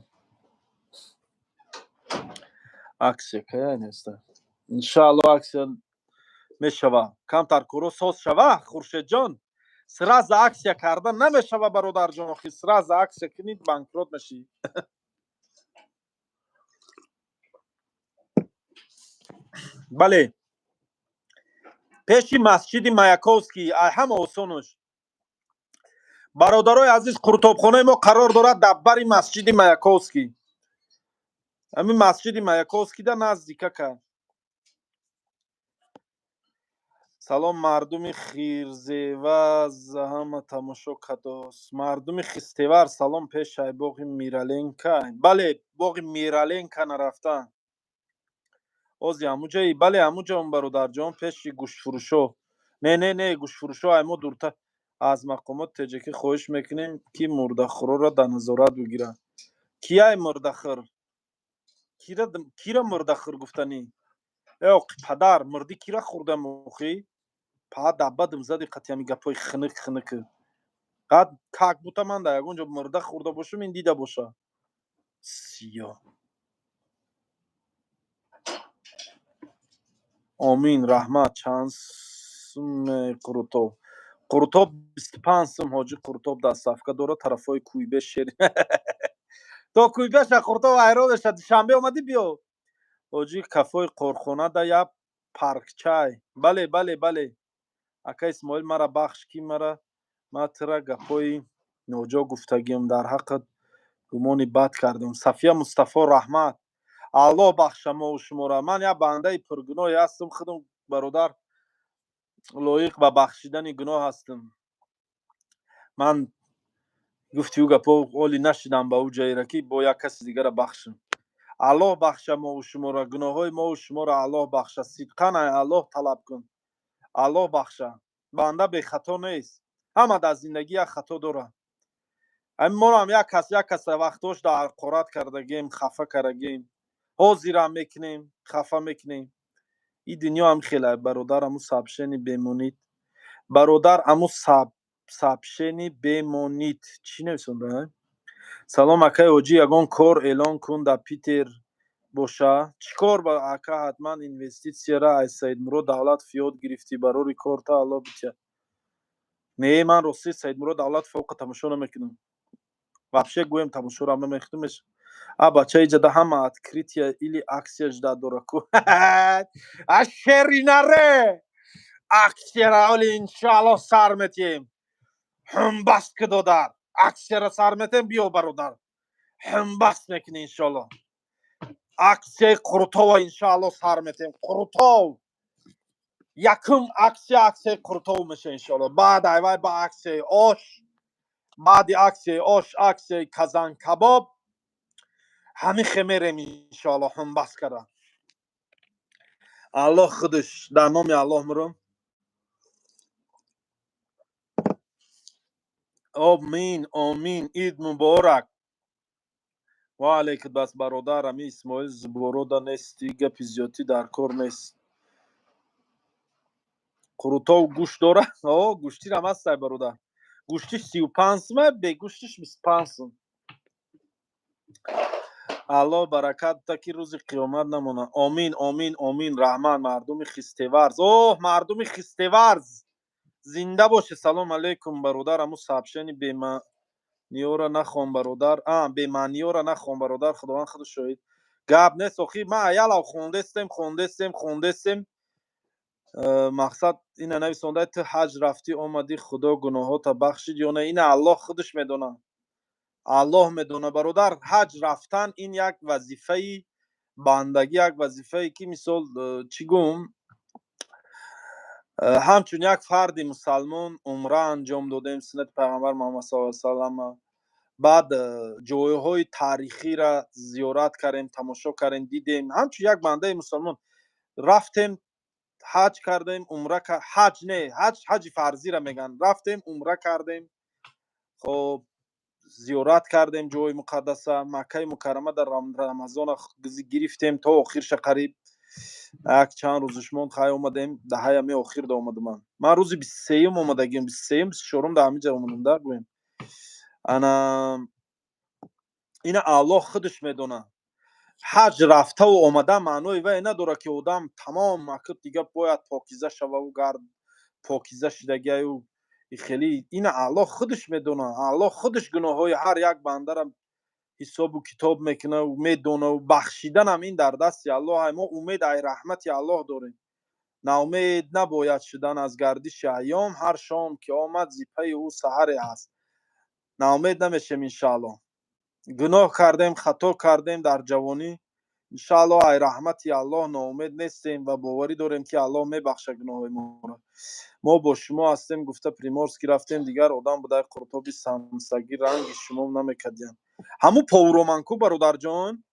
аксия кая неста иншаалло аксия мешава камтар кӯро соз шава хуршедҷон сразу аксия кардан намешава бародарҷон охи сразу аксия кунид банкрот мешӣ бале пеши масҷиди Маяковский ай ҳама осонуш бародарои азиз қуртобхонаи мо қарор дорад дар бари масҷиди Маяковский ҳамин масҷиди Маяковский да наздика кард салом мардуми хирзеваз ҳама тамошо кадос мардуми хистевар салом пешай боғи мираленка бале боғи мираленка нарафтан ози ҳамуҷаи бале ҳамуҷаам бародарҷон пеши гӯштфурӯшо не гӯштфурӯшо ай мо дуртар аз мақомоти теҷикӣ хоҳиш мекунем ки мурдахӯрро дар назорат бигиранд кияй мурдахӯр кира мурдахӯр гуфтанӣ оқи падар мурдӣ кира хӯрдам охӣ па даббадум зади қати ҳами гапои хинук қад как бута ман дар ягон ҷо мурда хӯрда бошам ин дида боша сиё آمین رحمت چند سم قروتوب 25 سم حاجی قروتوب در صفقه داره طرفای کویبه شیر تو کویبه شا قروتوب ایرو بشه شنبه اومدی بیا حاجی کفای قرخونه دا یا پارکچای بله اکا اسماعیل مرا بخش کی مرا ما ترا گپای نوجا گفتگیم در حق گمانی بد کردم صفیه مصطفی رحمت الله بخشه ما و شما را من یا بنده پرگناهی هستم خودم برادر لایق به بخشیدن گناه هستم من گفتی او گپا اولی نشیدم به او جایی را که با یک کسی دیگر را بخشم الله بخشه ما و شما را گناههای ما و شما را الله بخشه صدقاً الله طلب کن الله بخشه بنده به خطا نیست همه در زندگی یک خطا داره ما هم یک کس وقتاش در حقارت کردگیم خفه کردگیم حاضر هم میکنیم خفه میکنیم این دنیا هم خیلی برادر امو سبشنی بمونید برادر امو سبشنی بمونید چی نویسنده سلام اکای اوجی یگان کار اعلان کن در پیتر باشه چیکار با اکا حتما اینوستیسیا را از سید مراد دولت فیاد گرفتی برای کار تا الله بچه نه من راستی سید مراد دولت فوق تماشا نمیکنم вообще گویم تماشا را نمیختمش بچه ایجاده همه открытие или акция жда дураку شرینره акция را اولی انشاءالله سر میتیم همبست که دادر акция را سر میتیم بیا برادر همبست میکنی انشاءالله акция قروتو انشاءالله سر میتیم قروتو یکم акция قروتو میشه انشاءالله بعد ایوای با акция آش بعد акция آش акция کازان کباب همین خمیرم انشاءالله هم بس کرده الله خودش در نام الله مرم آمین عید مبارک و علیکت بس برادرم اسماعیل زبرودا نیستی گپی زیادی در کار نیست قروتا و گوشت داره گوشتی هم هست برادر گوشتیش 35 سمه به گوشتیش 25 سم الله برکت تا که روز قیامت نمونه آمین رحمان مردم خستورز مردم خستورز زنده باشه سلام علیکم برادر امو سبشنی نیورا نخوام برادر بیمانیورا نخوام برادر خداوند خود شاهد گپ نیست اخی ما ایالا خوندستیم مقصد اینه نویسنده تو حج رفتی اومدی خدا گناهات بخشید یا نه اینه الله خودش میدونه الله میدونه برادر حج رفتن این یک وظیفه بندگی یک وظیفه که مثال چی گم همچون یک فرد مسلمان عمره انجام دادیم سنت پیغمبر محمد صلی الله علیه و سلم بعد جایهای تاریخی را زیارت کردیم تماشا کردیم دیدیم همچون یک بنده مسلمان رفتیم حج کردیم عمره حج فرضی را میگن رفتیم عمره کردیم خب زیارت کردیم جای مقدسه مکه مکرمه در رمضان گرفتیم تا آخرش قریب یک چند روزش موند خواهی اومدیم دهه می آخر دا اومدم من روز 23 اومدگیم 23 24 دا همینجا اومدم در گویم انا این الله خودش میدونه حج رفته و اومده معنی و نداره که آدم تمام وقت دیگه باید پاکیزه شوه و گرد پاکیزه شدگی و خیلی این الله خودش میدونه الله خودش گناههای هر یک بنده را حساب و کتاب میکنه و میدونه و بخشیدن هم این در دست الله ما امید ای رحمت الله داریم ناامید نباید شدن از گردش ایام هر شام که آمد زیپه او سحر است ناامید نمیشیم انشاءالله گناه کردیم خطا کردیم در جوانی انشاءالله ای رحمتی الله ناامید نیستیم و باوری داریم که الله میبخشه گناه ما را ما با شما هستیم گفته پریمورسکی رفتیم دیگر آدم بوده قرطابی سمسگی رنگی شما نمیکدیم همو پاورومنکو برادر جان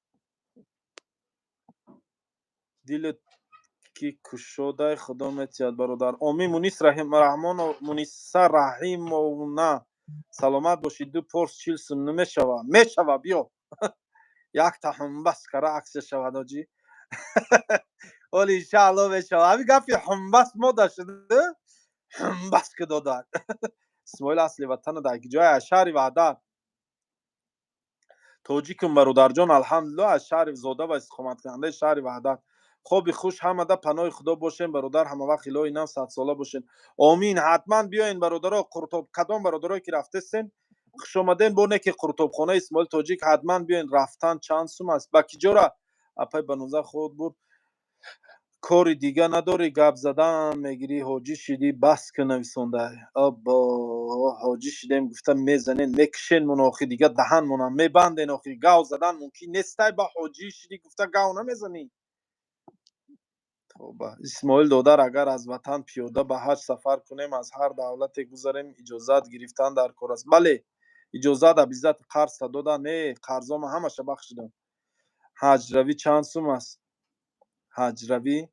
دلت کی کشاده خدا میتید برادر آمین مونیس رحمان و مونیسه رحیم و نه سلامت باشید دو پرس 40 سم میشوه بیا یک تا همبست کرا عکس شود آجی ولی انشاءالله میشوه همین گفی همبست ما داشته همبست که دادن اسماعیل اصلی وطن در جای شهر وعده توجیکم برادر جان الحمدلله از شهر زاده و استقامت کننده شهر وحدت خوب خوش همه در پناه خدا باشین برادر، همه وقت الهی اینا 100 ساله باشین. آمین. حتما بیاین برادرها. قرطب کدام برادرایی که رفتین خوش آمدین. بونه که قرطب خانه اسماعیل تاجیک حتما بیاین. رفتن چند سوم است با کجورا اپای بنوزه خود بود. کاری دیگه نداری گپ زدن میگیری. حاجی شدی بس که نویسنده ابا حاجی شدیم گفتم میزنین میکشین مناخی دیگه دهن منم میبندین آخی گاو زدن ممکن نیسته. با حاجی شدی گفته گاو نمیزنی. توبه. اسماعیل دادر اگر از وطن پیاده به حج سفر کنیم از هر دولت گذاریم اجازت گرفتن در کار است. بله اجازت ابیزت قرض داده نه قرضام همش بخشیدم. حج روی چند سوم است؟ حج روی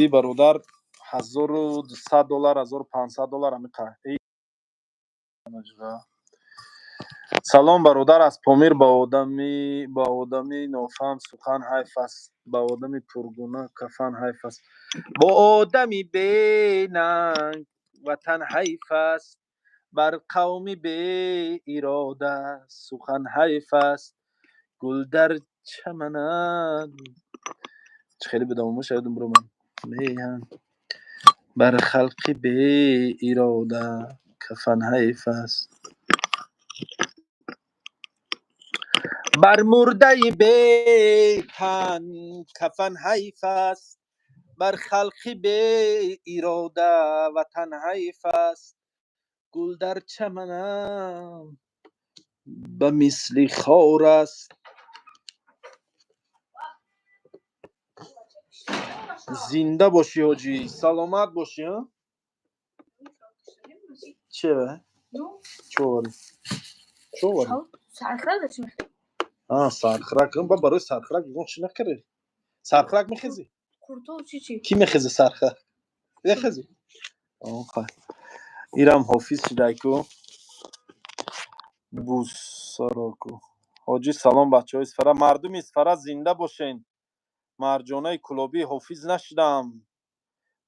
برادر $1200 $1500 میخواد. سلام برادر از پامیر با آدمی نافهم سخن حیف است. با آدمی پرگونه کفن حیف است. با آدمی بیننگ وطن حیف است. بر قومی به اراده سخن حیف است. گل در چمنن خیلی بدامو شاید برو من میهن بر خلقی به اراده کفن حیف است. بر مرده به تن کفن حیف است. بر خلقی به اراده وطن حیف است. گل در چمنم به مثل خار است. زنده باشی حاجی سلامت باشی. ها چه چوری سرخرک چی میخوای؟ سرخرک با برای سرخرک بگم چی نکردی. سرخرک میخیزی قرطو چی کی میخیزه سرخرک بخیزی. آخه ایرم حافظ شدایکو بوساراکو. حاجی سلام بچه های اسفره. مردم اسفره زنده باشین. مرجانه کلابی حافظ نشدم.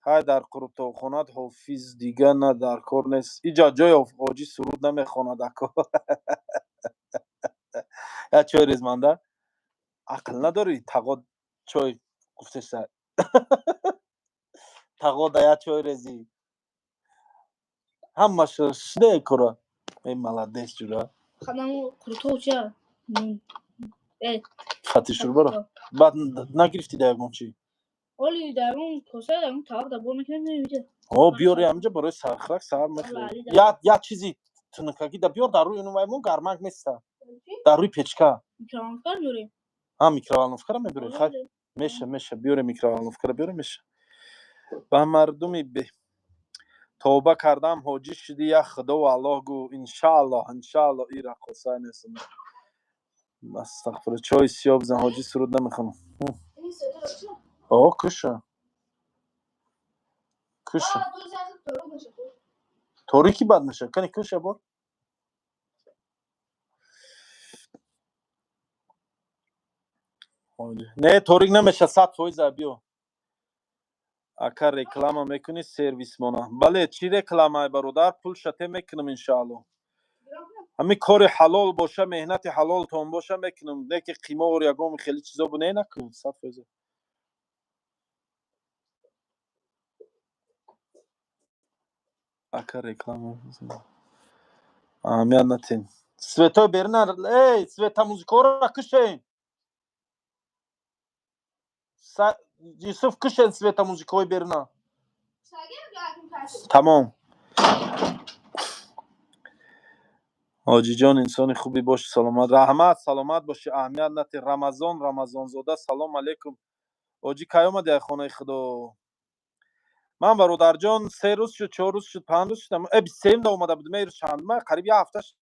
های در قرطبخانه حافظ دیگه نه در کار نیست. اینجا جای حاجی سرود نمیخواند اکو. یا چای ریزمنده عقل نداری تقاد چای گفته سر تقاد یا چای ریزی همه شده کرا این ملدیس جورا خدمو قرطو چیه؟ فتی شروع برا بعد نگرفتی دیگون چی؟ ولی در اون کاسه در اون طبق دبار میکنه نمیده. بیاری همینجا برای سرخرک سر میخوری. یا چیزی تنکاکی دا بیار در روی اینو مایمون گرمک نیسته. در روی پیچکا میکروفر داریم. میکروالنوفکر میبری خیلی میشه بیاره میکروالنوفکر بیاره میشه. با مردمی به توبه کردم حاجی شدی یا خدا و الله گو انشالله این رقصای نیست. استغفر چای سیاه بزن حاجی سرود نمیخونم. کشه توریکی بد میشه کنی کشه بار نه توریک نمیشه 100% بیو اکر رکلام میکنی سرویس مانا. بله چی رکلامه برادر پول شته میکنم انشالله. همین کار حلال باشه مهنت حلال تون باشه میکنم. نه که قیمه و یگام خیلی چیزا بونه نکنم 100%. اکر رکلام میاد نتین سویتا برنر سویتا موزیکورا کشین یوسف کشین سویتا موزیکوی برنا تمام. حاجی جان انسان خوبی باش سلامت رحمت سلامت باشی اهمیت نتی. رمضان زاده سلام علیکم. حاجی کی اومدی خانه خدا؟ من برادر جان 3 روز شد 4 روز شد 5 روز شد اب سیم دا اومده بود. میرم چندمه قریب یه هفته شد.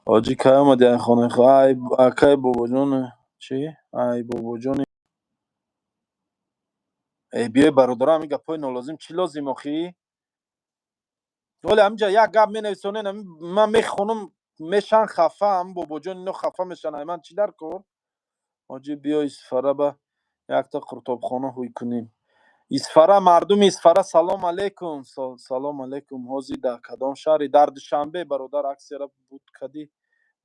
حاجی کی اومدی خانه خدا؟ ای اکای بابا جان چی؟ ای بابا جان ای بیا برادرم میگه پای نالازم چی لازم اخی؟ ولی همینجا یک گپ مینویسونن من میخونم میشن خفه هم بابا جان اینو خفه میشن من چی در کار؟ حاجی بیا اسفره به یک تا قرطبخانه هوی کنیم. اسفره مردم اسفره سلام علیکم. سلام علیکم. حاضی در کدام شهری؟ در دوشنبه برادر عکس را بود کدی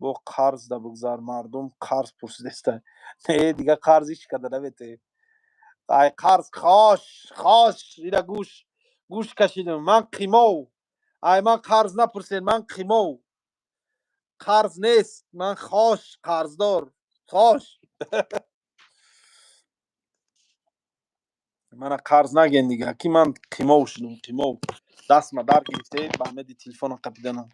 бо қарз да бигзар, мардум қарз пурсидеста. Не дига қарз ҳеч када навете. ай қарз хош ира гӯш кашидем. Ман қимов. ай ман қарз напурсен, ман қимов. қарз нест, ман хош қарздор. хош. мана қарз наген дига. Ки ман қимов шудам, қимов. дастма дар гирифте ба амеди телефона қапиданам.